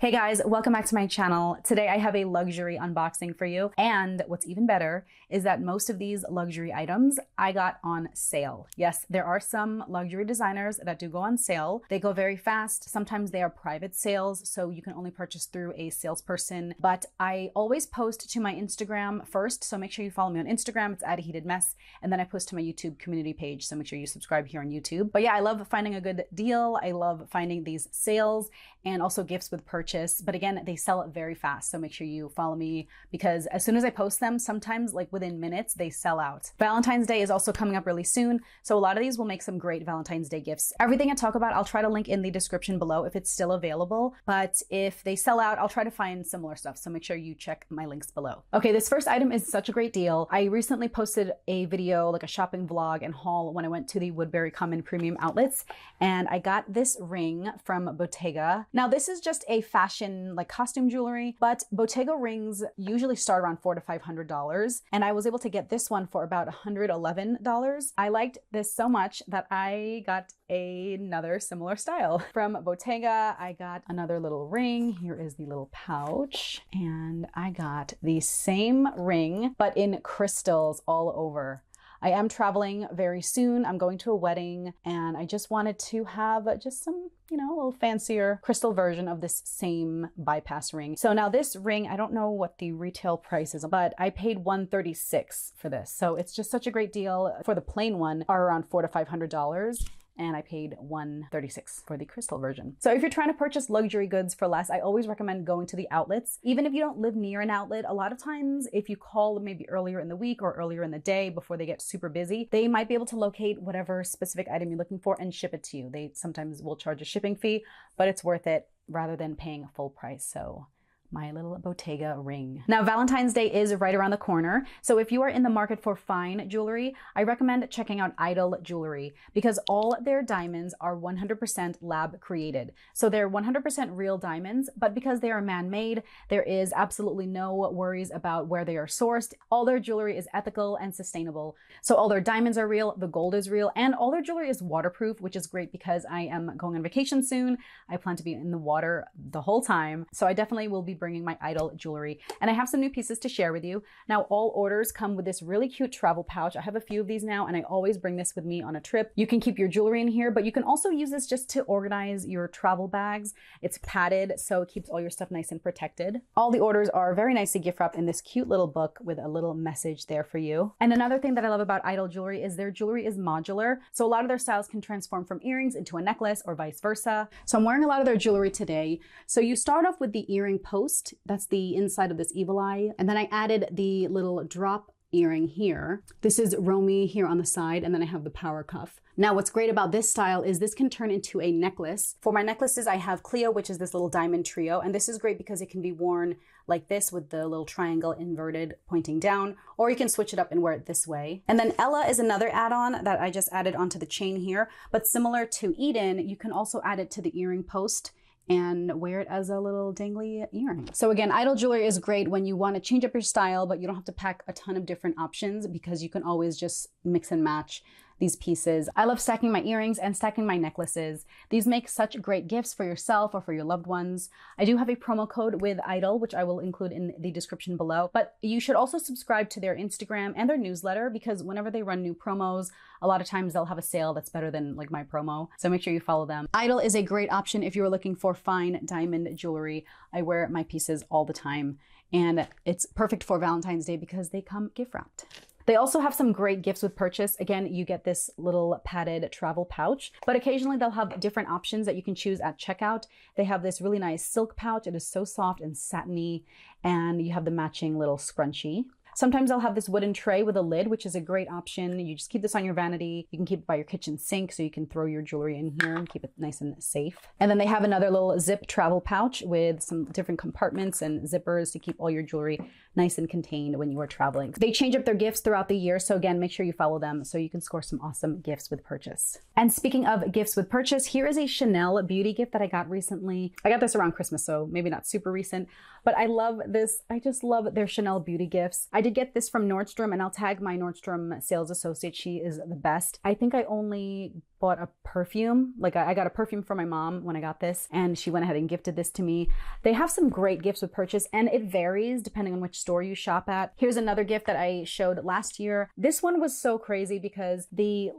Hey guys, welcome back to my channel. Today I have a luxury unboxing for you. And what's even better is that most of these luxury items I got on sale. Yes, there are some luxury designers that do go on sale. They go very fast. Sometimes they are private sales, so you can only purchase through a salesperson. But I always post to my Instagram first, so make sure you follow me on Instagram. It's @aheatedmess. And then I post to my YouTube community page, so make sure you subscribe here on YouTube. But yeah, I love finding a good deal. I love finding these sales and also gifts with purchase. But again, they sell it very fast. So make sure you follow me because as soon as I post them, sometimes like within minutes, they sell out. Valentine's Day is also coming up really soon. So a lot of these will make some great Valentine's Day gifts. Everything I talk about, I'll try to link in the description below if it's still available. But if they sell out, I'll try to find similar stuff. So make sure you check my links below. Okay, this first item is such a great deal. I recently posted a video, like a shopping vlog and haul when I went to the Woodbury Common Premium Outlets. And I got this ring from Bottega. Now this is just a fashion like costume jewelry, but Bottega rings usually start around $400 to $500. And I was able to get this one for about $111. I liked this so much that I got another similar style. From Bottega, I got another little ring. Here is the little pouch. And I got the same ring, but in crystals all over. I am traveling very soon. I'm going to a wedding and I just wanted to have just some, a little fancier crystal version of this same bypass ring. So now this ring, I don't know what the retail price is, but I paid $136 for this. So it's just such a great deal. For the plain one are around $400 to $500. And I paid $136 for the crystal version. So if you're trying to purchase luxury goods for less, I always recommend going to the outlets. Even if you don't live near an outlet, a lot of times if you call maybe earlier in the week or earlier in the day before they get super busy, they might be able to locate whatever specific item you're looking for and ship it to you. They sometimes will charge a shipping fee, but it's worth it rather than paying full price. So my little Bottega ring. Now, Valentine's Day is right around the corner. So if you are in the market for fine jewelry, I recommend checking out Idyl jewelry because all their diamonds are 100% lab created. So they're 100% real diamonds, but because they are man-made, there is absolutely no worries about where they are sourced. All their jewelry is ethical and sustainable. So all their diamonds are real, the gold is real, and all their jewelry is waterproof, which is great because I am going on vacation soon. I plan to be in the water the whole time. So I definitely will be bringing my Idyl jewelry. And I have some new pieces to share with you. Now, all orders come with this really cute travel pouch. I have a few of these now, and I always bring this with me on a trip. You can keep your jewelry in here, but you can also use this just to organize your travel bags. It's padded, so it keeps all your stuff nice and protected. All the orders are very nicely gift wrapped in this cute little book with a little message there for you. And another thing that I love about Idyl jewelry is their jewelry is modular. So a lot of their styles can transform from earrings into a necklace or vice versa. So I'm wearing a lot of their jewelry today. So you start off with the earring post. That's the inside of this evil eye. And then I added the little drop earring here. This is Romy here on the side, and then I have the power cuff. Now, what's great about this style is this can turn into a necklace. For my necklaces, I have Cleo, which is this little diamond trio. And this is great because it can be worn like this with the little triangle inverted pointing down, or you can switch it up and wear it this way. And then Ella is another add-on that I just added onto the chain here. But similar to Eden, you can also add it to the earring post and wear it as a little dangly earring. So again, Idyl jewelry is great when you want to change up your style, but you don't have to pack a ton of different options because you can always just mix and match these pieces. I love stacking my earrings and stacking my necklaces. These make such great gifts for yourself or for your loved ones. I do have a promo code with Idyl, which I will include in the description below, but you should also subscribe to their Instagram and their newsletter because whenever they run new promos, a lot of times they'll have a sale that's better than like my promo. So make sure you follow them. Idyl is a great option if you're looking for fine diamond jewelry. I wear my pieces all the time and it's perfect for Valentine's Day because they come gift wrapped. They also have some great gifts with purchase. Again, you get this little padded travel pouch, but occasionally they'll have different options that you can choose at checkout. They have this really nice silk pouch. It is so soft and satiny, and you have the matching little scrunchie. Sometimes I'll have this wooden tray with a lid, which is a great option. You just keep this on your vanity. You can keep it by your kitchen sink so you can throw your jewelry in here and keep it nice and safe. And then they have another little zip travel pouch with some different compartments and zippers to keep all your jewelry nice and contained when you are traveling. They change up their gifts throughout the year. So again, make sure you follow them so you can score some awesome gifts with purchase. And speaking of gifts with purchase, here is a Chanel beauty gift that I got recently. I got this around Christmas, so maybe not super recent, but I love this. I just love their Chanel beauty gifts. I I did get this from Nordstrom, and I'll tag my Nordstrom sales associate. She is the best. I think I only bought a perfume. Like I got a perfume for my mom when I got this, and she went ahead and gifted this to me. They have some great gifts with purchase, and it varies depending on which store you shop at. Here's another gift that I showed last year. This one was so crazy because the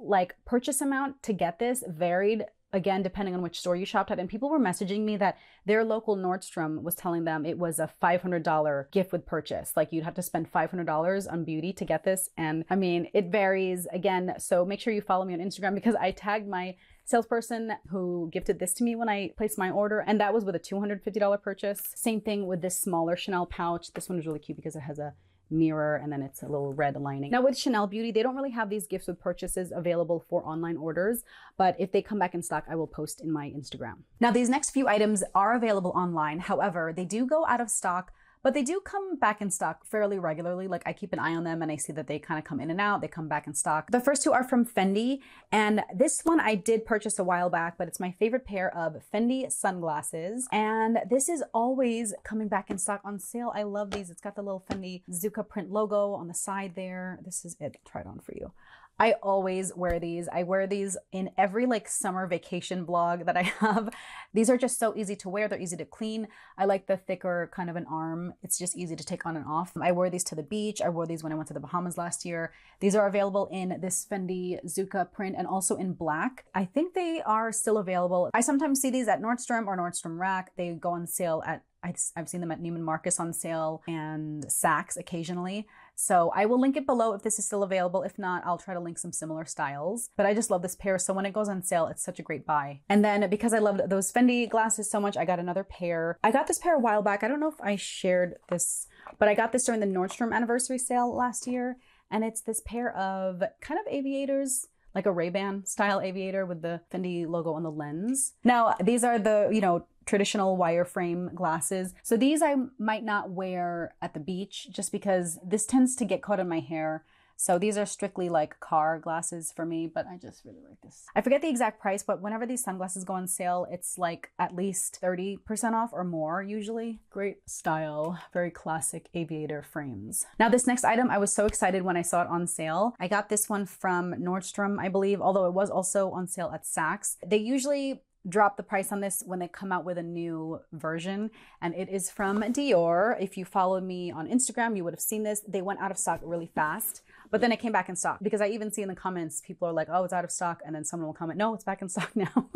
purchase amount to get this varied, again, depending on which store you shopped at. And people were messaging me that their local Nordstrom was telling them it was a $500 gift with purchase. Like you'd have to spend $500 on beauty to get this. And I mean, it varies again. So make sure you follow me on Instagram, because I tagged my salesperson who gifted this to me when I placed my order, and that was with a $250 purchase. Same thing with this smaller Chanel pouch. This one is really cute because it has a mirror and then it's a little red lining. Now with Chanel Beauty, they don't really have these gifts with purchases available for online orders, but if they come back in stock, I will post in my Instagram. Now these next few items are available online. However, they do go out of stock, but they do come back in stock fairly regularly. Like I keep an eye on them and I see that they kind of come in and out. They come back in stock. The first two are from Fendi. And this one I did purchase a while back, but it's my favorite pair of Fendi sunglasses. And this is always coming back in stock on sale. I love these. It's got the little Fendi Zucca print logo on the side there. This is it. I'll try it on for you. I always wear these. I wear these in every summer vacation vlog that I have. These are just so easy to wear. They're easy to clean. I like the thicker kind of an arm. It's just easy to take on and off. I wear these to the beach. I wore these when I went to the Bahamas last year. These are available in this Fendi Zucca print and also in black. I think they are still available. I sometimes see these at Nordstrom or Nordstrom Rack. They go on sale at, I've seen them at Neiman Marcus on sale and Saks occasionally. So I will link it below if this is still available. If not, I'll try to link some similar styles. But I just love this pair. So when it goes on sale, it's such a great buy. And then because I loved those Fendi glasses so much, I got another pair. I got this pair a while back. I don't know if I shared this, but I got this during the Nordstrom anniversary sale last year. And it's this pair of kind of aviators, like a Ray-Ban style aviator with the Fendi logo on the lens. Now, these are the, traditional wireframe glasses. So these I might not wear at the beach just because this tends to get caught in my hair. So these are strictly car glasses for me, but I just really like this. I forget the exact price, but whenever these sunglasses go on sale, it's at least 30% off or more usually. Great style, very classic aviator frames. Now this next item, I was so excited when I saw it on sale. I got this one from Nordstrom, I believe, although it was also on sale at Saks. They usually drop the price on this when they come out with a new version, and it is from Dior. If you follow me on Instagram, you would have seen this. They went out of stock really fast, but then it came back in stock because I even see in the comments, people are like, oh, it's out of stock. And then someone will comment, no, it's back in stock now.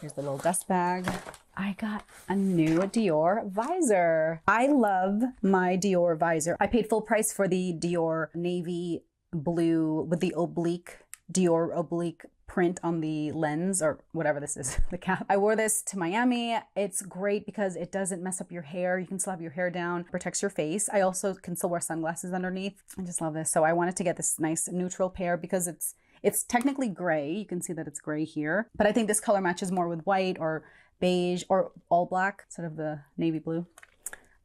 Here's the little dust bag. I got a new Dior visor. I love my Dior visor. I paid full price for the Dior navy blue with the Dior oblique print on the lens, or whatever this is, the cap. I wore this to Miami. It's great because it doesn't mess up your hair. You can still have your hair down, protects your face. I also can still wear sunglasses underneath. I just love this. So I wanted to get this nice neutral pair because it's technically gray. You can see that it's gray here, but I think this color matches more with white or beige or all black instead of the navy blue.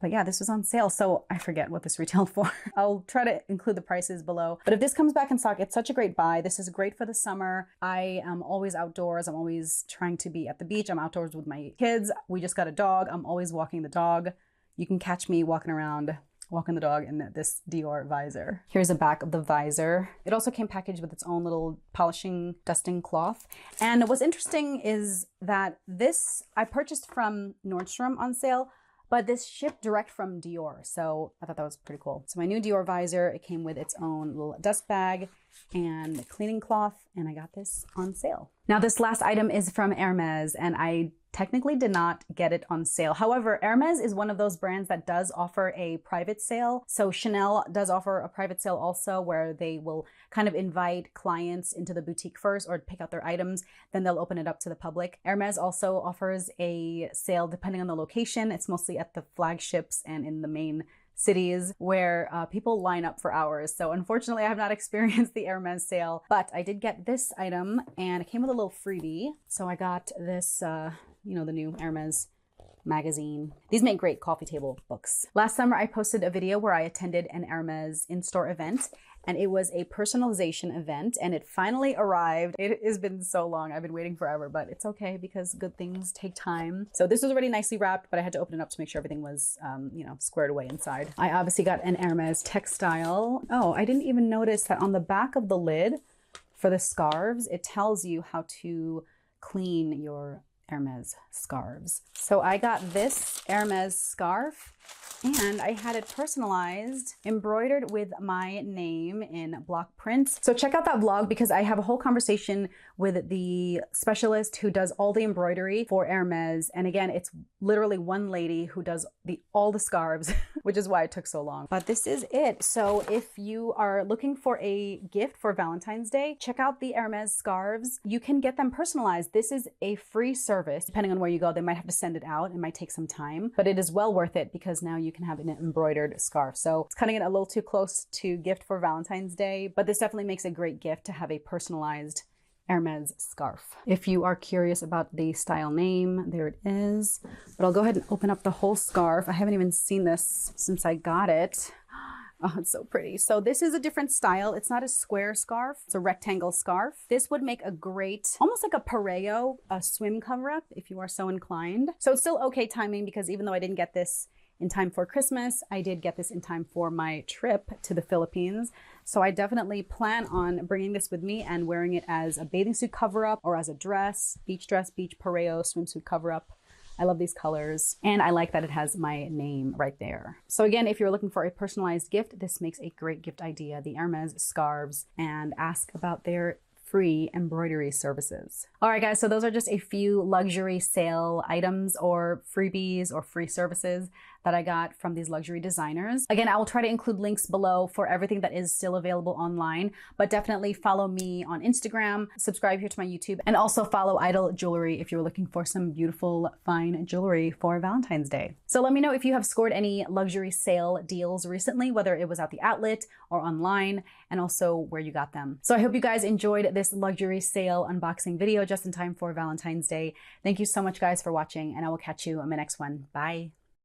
But yeah, this was on sale, so I forget what this retailed for. I'll try to include the prices below. But if this comes back in stock, it's such a great buy. This is great for the summer. I am always outdoors. I'm always trying to be at the beach. I'm outdoors with my kids. We just got a dog. I'm always walking the dog. You can catch me walking around, walking the dog in this Dior visor. Here's the back of the visor. It also came packaged with its own little polishing, dusting cloth. And what's interesting is that this I purchased from Nordstrom on sale, but this shipped direct from Dior. So I thought that was pretty cool. So my new Dior visor, it came with its own little dust bag and cleaning cloth, and I got this on sale. Now this last item is from Hermes, and I technically did not get it on sale. However, Hermes is one of those brands that does offer a private sale. So Chanel does offer a private sale also, where they will kind of invite clients into the boutique first or pick out their items, then they'll open it up to the public. Hermes also offers a sale depending on the location. It's mostly at the flagships and in the main cities where people line up for hours. So unfortunately, I have not experienced the Hermes sale, but I did get this item and it came with a little freebie. So I got this, the new Hermes magazine. These make great coffee table books. Last summer, I posted a video where I attended an Hermes in-store event, and it was a personalization event, and it finally arrived. It has been so long. I've been waiting forever, but it's okay because good things take time. So this was already nicely wrapped, but I had to open it up to make sure everything was, you know, squared away inside. I obviously got an Hermes textile. Oh, I didn't even notice that on the back of the lid for the scarves, it tells you how to clean your Hermes scarves. So I got this Hermes scarf, and I had it personalized, embroidered with my name in block print. So check out that vlog because I have a whole conversation with the specialist who does all the embroidery for Hermes. And again, it's literally one lady who does all the scarves, which is why it took so long. But this is it. So if you are looking for a gift for Valentine's Day, check out the Hermes scarves. You can get them personalized. This is a free service. Depending on where you go, they might have to send it out. It might take some time, but it is well worth it because now you can have an embroidered scarf. So it's cutting it a little too close to gift for Valentine's Day, but this definitely makes a great gift to have a personalized Hermes scarf. If you are curious about the style name, there it is. But I'll go ahead and open up the whole scarf. I haven't even seen this since I got it. Oh, it's so pretty. So this is a different style. It's not a square scarf. It's a rectangle scarf. This would make a great, almost like a pareo, a swim cover-up if you are so inclined. So it's still okay timing because even though I didn't get this in time for Christmas, I did get this in time for my trip to the Philippines. So I definitely plan on bringing this with me and wearing it as a bathing suit cover-up or as a dress, beach pareo, swimsuit cover-up. I love these colors, and I like that it has my name right there. So again, if you're looking for a personalized gift, this makes a great gift idea, the Hermes scarves, and ask about their free embroidery services. All right, guys, so those are just a few luxury sale items or freebies or free services that I got from these luxury designers. Again, I will try to include links below for everything that is still available online, but definitely follow me on Instagram, subscribe here to my YouTube, and also follow Idyl Jewelry if you're looking for some beautiful, fine jewelry for Valentine's Day. So let me know if you have scored any luxury sale deals recently, whether it was at the outlet or online, and also where you got them. So I hope you guys enjoyed this luxury sale unboxing video just in time for Valentine's Day. Thank you so much, guys, for watching, and I will catch you on my next one. Bye.